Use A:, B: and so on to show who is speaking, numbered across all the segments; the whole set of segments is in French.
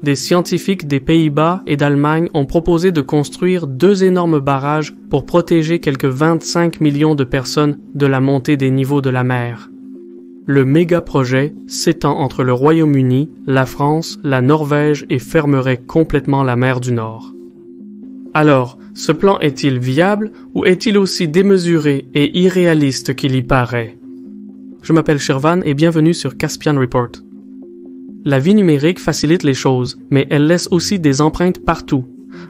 A: des scientifiques des Pays-Bas et d'Allemagne ont proposé de construire 2 énormes barrages pour protéger quelques 25 millions de personnes de la montée des niveaux de la mer. Le méga-projet s'étend entre le Royaume-Uni, la France, la Norvège et fermerait complètement la mer du Nord. Alors, ce plan est-il viable ou est-il aussi démesuré et irréaliste qu'il y paraît? Je m'appelle Shirvan et bienvenue sur Caspian Report. La vie numérique facilite les choses, mais elle laisse aussi des empreintes partout.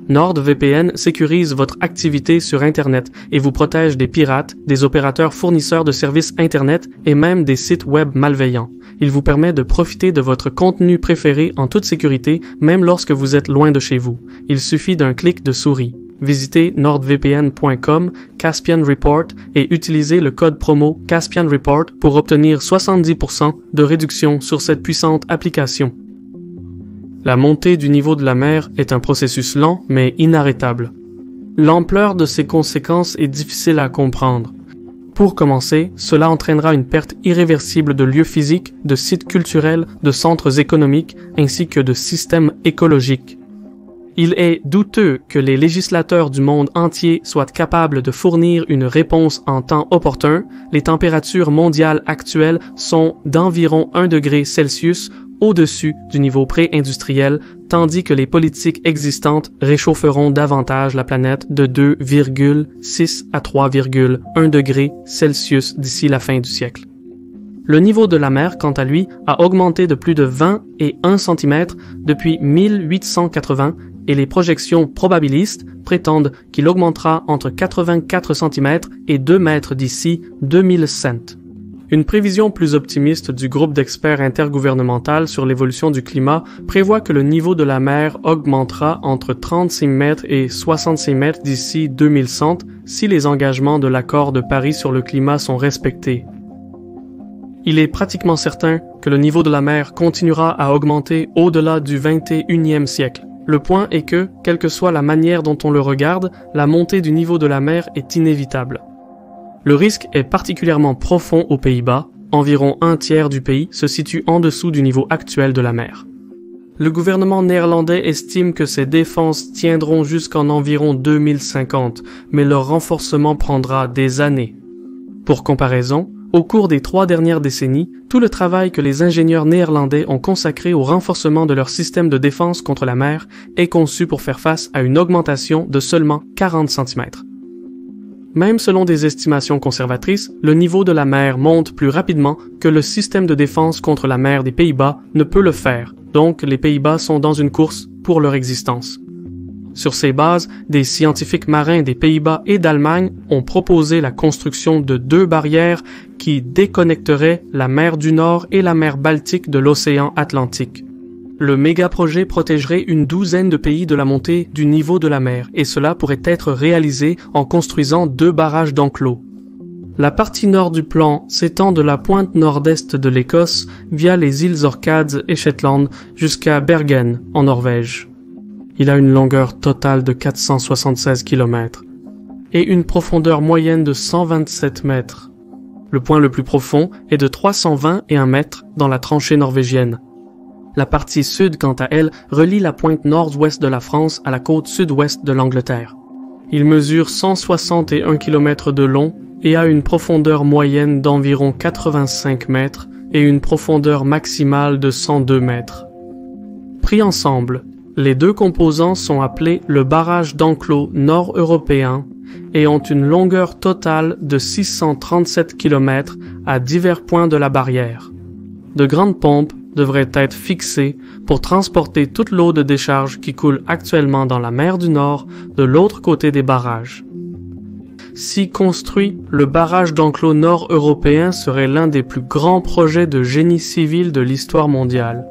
A: NordVPN sécurise votre activité sur Internet et vous protège des pirates, des opérateurs fournisseurs de services Internet et même des sites web malveillants. Il vous permet de profiter de votre contenu préféré en toute sécurité, même lorsque vous êtes loin de chez vous. Il suffit d'un clic de souris. Visitez nordvpn.com, Caspian Report et utilisez le code promo Caspian Report pour obtenir 70% de réduction sur cette puissante application. La montée du niveau de la mer est un processus lent mais inarrêtable. L'ampleur de ses conséquences est difficile à comprendre. Pour commencer, cela entraînera une perte irréversible de lieux physiques, de sites culturels, de centres économiques ainsi que de systèmes écologiques. Il est douteux que les législateurs du monde entier soient capables de fournir une réponse en temps opportun. Les températures mondiales actuelles sont d'environ 1 degré Celsius au-dessus du niveau pré-industriel, tandis que les politiques existantes réchaufferont davantage la planète de 2,6 à 3,1 degrés Celsius d'ici la fin du siècle. Le niveau de la mer, quant à lui, a augmenté de plus de 20 et 1 cm depuis 1880 et les projections probabilistes prétendent qu'il augmentera entre 84 cm et 2 mètres d'ici 2100. Une prévision plus optimiste du groupe d'experts intergouvernemental sur l'évolution du climat prévoit que le niveau de la mer augmentera entre 36 mètres et 66 mètres d'ici 2100 si les engagements de l'accord de Paris sur le climat sont respectés. Il est pratiquement certain que le niveau de la mer continuera à augmenter au-delà du 21e siècle. Le point est que, quelle que soit la manière dont on le regarde, la montée du niveau de la mer est inévitable. Le risque est particulièrement profond aux Pays-Bas, environ 1/3 du pays se situe en dessous du niveau actuel de la mer. Le gouvernement néerlandais estime que ces défenses tiendront jusqu'en environ 2050, mais leur renforcement prendra des années. Pour comparaison, au cours des 3 dernières décennies, tout le travail que les ingénieurs néerlandais ont consacré au renforcement de leur système de défense contre la mer est conçu pour faire face à une augmentation de seulement 40 cm. Même selon des estimations conservatrices, le niveau de la mer monte plus rapidement que le système de défense contre la mer des Pays-Bas ne peut le faire, donc les Pays-Bas sont dans une course pour leur existence. Sur ces bases, des scientifiques marins des Pays-Bas et d'Allemagne ont proposé la construction de 2 barrières qui déconnecteraient la mer du Nord et la mer Baltique de l'océan Atlantique. Le méga-projet protégerait une douzaine de pays de la montée du niveau de la mer et cela pourrait être réalisé en construisant 2 barrages d'enclos. La partie nord du plan s'étend de la pointe nord-est de l'Écosse via les îles Orcades et Shetland jusqu'à Bergen en Norvège. Il a une longueur totale de 476 km et une profondeur moyenne de 127 mètres. Le point le plus profond est de 321 mètres dans la tranchée norvégienne. La partie sud, quant à elle, relie la pointe nord-ouest de la France à la côte sud-ouest de l'Angleterre. Il mesure 161 km de long et a une profondeur moyenne d'environ 85 mètres et une profondeur maximale de 102 mètres. Pris ensemble, les 2 composants sont appelés le barrage d'enclos nord-européen et ont une longueur totale de 637 km à divers points de la barrière. De grandes pompes devraient être fixées pour transporter toute l'eau de décharge qui coule actuellement dans la mer du Nord de l'autre côté des barrages. Si construit, le barrage d'enclos nord-européen serait l'un des plus grands projets de génie civil de l'histoire mondiale.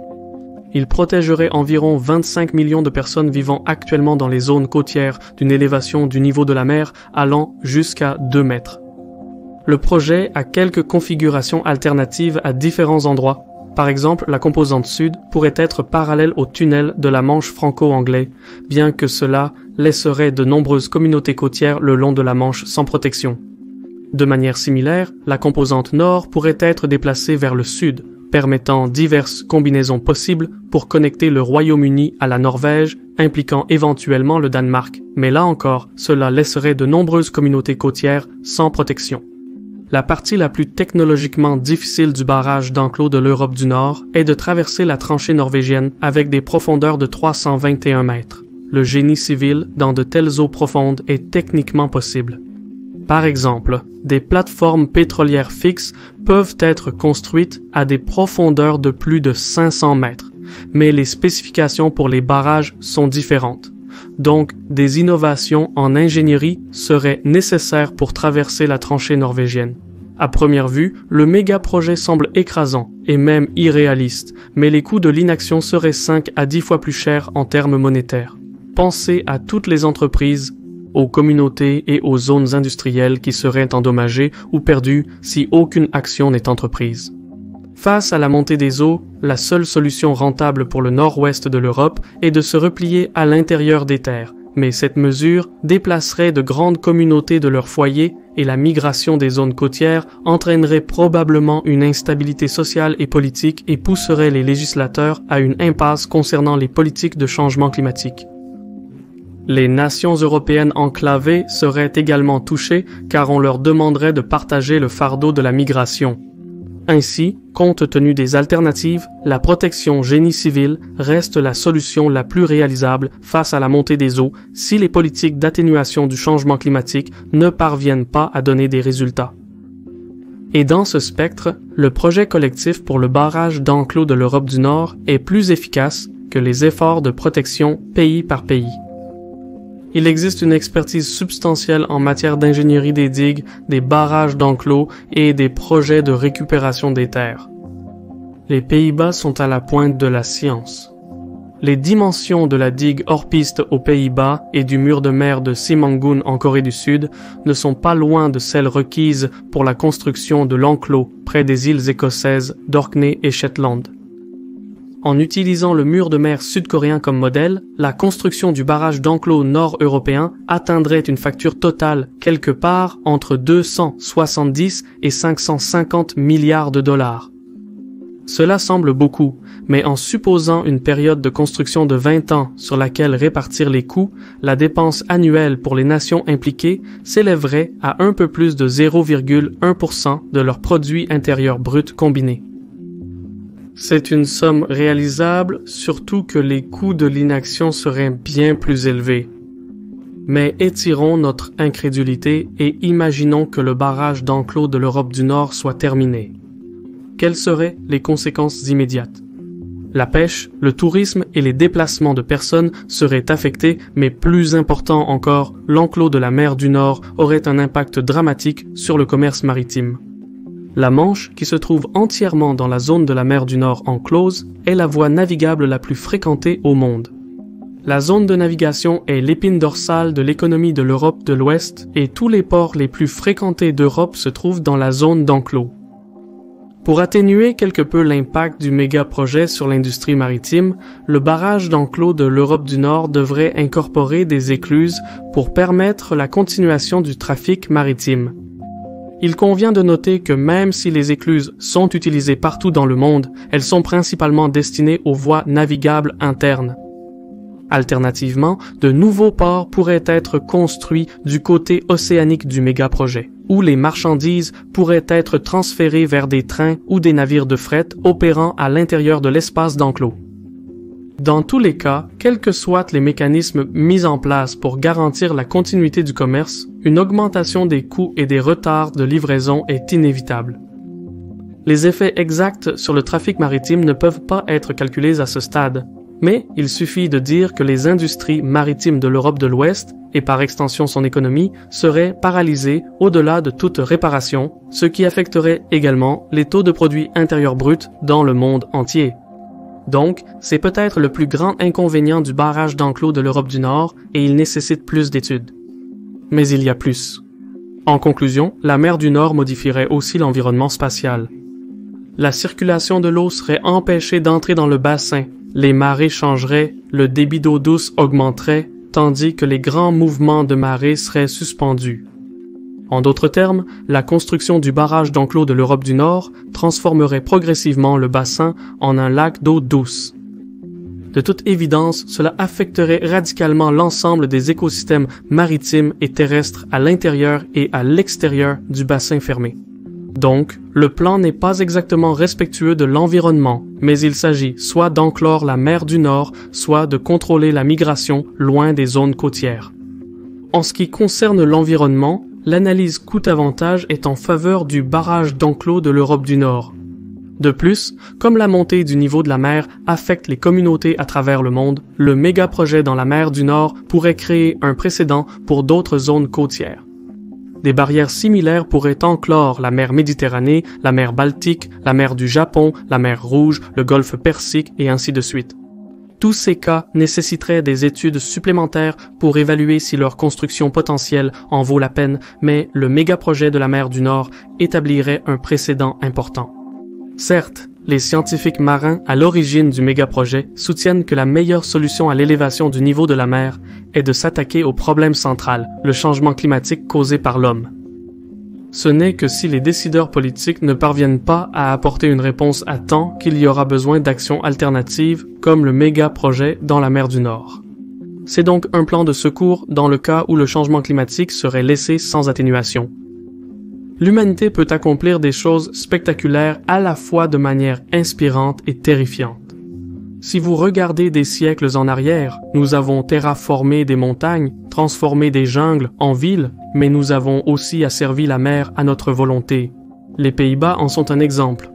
A: Il protégerait environ 25 millions de personnes vivant actuellement dans les zones côtières d'une élévation du niveau de la mer allant jusqu'à 2 mètres. Le projet a quelques configurations alternatives à différents endroits. Par exemple, la composante sud pourrait être parallèle au tunnel de la Manche franco-anglais, bien que cela laisserait de nombreuses communautés côtières le long de la Manche sans protection. De manière similaire, la composante nord pourrait être déplacée vers le sud, permettant diverses combinaisons possibles pour connecter le Royaume-Uni à la Norvège, impliquant éventuellement le Danemark. Mais là encore, cela laisserait de nombreuses communautés côtières sans protection. La partie la plus technologiquement difficile du barrage d'enclos de l'Europe du Nord est de traverser la tranchée norvégienne avec des profondeurs de 321 mètres. Le génie civil dans de telles eaux profondes est techniquement possible. Par exemple, des plateformes pétrolières fixes peuvent être construites à des profondeurs de plus de 500 mètres, mais les spécifications pour les barrages sont différentes. Donc, des innovations en ingénierie seraient nécessaires pour traverser la tranchée norvégienne. À première vue, le méga-projet semble écrasant et même irréaliste, mais les coûts de l'inaction seraient 5 à 10 fois plus chers en termes monétaires. Pensez à toutes les entreprises, aux communautés et aux zones industrielles qui seraient endommagées ou perdues si aucune action n'est entreprise. Face à la montée des eaux, la seule solution rentable pour le nord-ouest de l'Europe est de se replier à l'intérieur des terres, mais cette mesure déplacerait de grandes communautés de leurs foyers et la migration des zones côtières entraînerait probablement une instabilité sociale et politique et pousserait les législateurs à une impasse concernant les politiques de changement climatique. Les nations européennes enclavées seraient également touchées car on leur demanderait de partager le fardeau de la migration. Ainsi, compte tenu des alternatives, la protection génie civil reste la solution la plus réalisable face à la montée des eaux si les politiques d'atténuation du changement climatique ne parviennent pas à donner des résultats. Et dans ce spectre, le projet collectif pour le barrage d'enclos de l'Europe du Nord est plus efficace que les efforts de protection pays par pays. Il existe une expertise substantielle en matière d'ingénierie des digues, des barrages d'enclos et des projets de récupération des terres. Les Pays-Bas sont à la pointe de la science. Les dimensions de la digue hors piste aux Pays-Bas et du mur de mer de Simangun en Corée du Sud ne sont pas loin de celles requises pour la construction de l'enclos près des îles écossaises d'Orkney et Shetland. En utilisant le mur de mer sud-coréen comme modèle, la construction du barrage d'enclos nord-européen atteindrait une facture totale quelque part entre 270 et 550 milliards de dollars. Cela semble beaucoup, mais en supposant une période de construction de 20 ans sur laquelle répartir les coûts, la dépense annuelle pour les nations impliquées s'élèverait à un peu plus de 0,1% de leur produit intérieur brut combiné. C'est une somme réalisable, surtout que les coûts de l'inaction seraient bien plus élevés. Mais étirons notre incrédulité et imaginons que le barrage d'enclos de l'Europe du Nord soit terminé. Quelles seraient les conséquences immédiates? La pêche, le tourisme et les déplacements de personnes seraient affectés, mais plus important encore, l'enclos de la mer du Nord aurait un impact dramatique sur le commerce maritime. La Manche, qui se trouve entièrement dans la zone de la mer du Nord enclose, est la voie navigable la plus fréquentée au monde. La zone de navigation est l'épine dorsale de l'économie de l'Europe de l'Ouest et tous les ports les plus fréquentés d'Europe se trouvent dans la zone d'enclos. Pour atténuer quelque peu l'impact du méga-projet sur l'industrie maritime, le barrage d'enclos de l'Europe du Nord devrait incorporer des écluses pour permettre la continuation du trafic maritime. Il convient de noter que même si les écluses sont utilisées partout dans le monde, elles sont principalement destinées aux voies navigables internes. Alternativement, de nouveaux ports pourraient être construits du côté océanique du méga-projet, où les marchandises pourraient être transférées vers des trains ou des navires de fret opérant à l'intérieur de l'espace d'enclos. Dans tous les cas, quels que soient les mécanismes mis en place pour garantir la continuité du commerce, une augmentation des coûts et des retards de livraison est inévitable. Les effets exacts sur le trafic maritime ne peuvent pas être calculés à ce stade, mais il suffit de dire que les industries maritimes de l'Europe de l'Ouest, et par extension son économie, seraient paralysées au-delà de toute réparation, ce qui affecterait également les taux de produits intérieurs bruts dans le monde entier. Donc, c'est peut-être le plus grand inconvénient du barrage d'enclos de l'Europe du Nord et il nécessite plus d'études. Mais il y a plus. En conclusion, la mer du Nord modifierait aussi l'environnement spatial. La circulation de l'eau serait empêchée d'entrer dans le bassin, les marées changeraient, le débit d'eau douce augmenterait, tandis que les grands mouvements de marée seraient suspendus. En d'autres termes, la construction du barrage d'enclos de l'Europe du Nord transformerait progressivement le bassin en un lac d'eau douce. De toute évidence, cela affecterait radicalement l'ensemble des écosystèmes maritimes et terrestres à l'intérieur et à l'extérieur du bassin fermé. Donc, le plan n'est pas exactement respectueux de l'environnement, mais il s'agit soit d'enclore la mer du Nord, soit de contrôler la migration loin des zones côtières. En ce qui concerne l'environnement, l'analyse coût-avantage est en faveur du barrage d'enclos de l'Europe du Nord. De plus, comme la montée du niveau de la mer affecte les communautés à travers le monde, le méga-projet dans la mer du Nord pourrait créer un précédent pour d'autres zones côtières. Des barrières similaires pourraient enclore la mer Méditerranée, la mer Baltique, la mer du Japon, la mer Rouge, le golfe Persique et ainsi de suite. Tous ces cas nécessiteraient des études supplémentaires pour évaluer si leur construction potentielle en vaut la peine, mais le méga-projet de la mer du Nord établirait un précédent important. Certes, les scientifiques marins à l'origine du méga-projet soutiennent que la meilleure solution à l'élévation du niveau de la mer est de s'attaquer au problème central, le changement climatique causé par l'homme. Ce n'est que si les décideurs politiques ne parviennent pas à apporter une réponse à temps qu'il y aura besoin d'actions alternatives comme le méga-projet dans la mer du Nord. C'est donc un plan de secours dans le cas où le changement climatique serait laissé sans atténuation. L'humanité peut accomplir des choses spectaculaires à la fois de manière inspirante et terrifiante. Si vous regardez des siècles en arrière, nous avons terraformé des montagnes, transformé des jungles en villes, mais nous avons aussi asservi la mer à notre volonté. Les Pays-Bas en sont un exemple.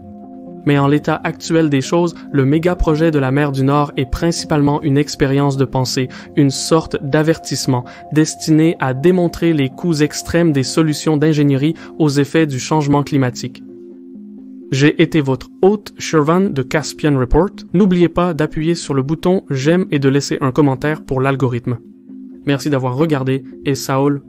A: Mais en l'état actuel des choses, le méga-projet de la mer du Nord est principalement une expérience de pensée, une sorte d'avertissement, destiné à démontrer les coûts extrêmes des solutions d'ingénierie aux effets du changement climatique. J'ai été votre hôte Shervan de Caspian Report. N'oubliez pas d'appuyer sur le bouton j'aime et de laisser un commentaire pour l'algorithme. Merci d'avoir regardé et Saul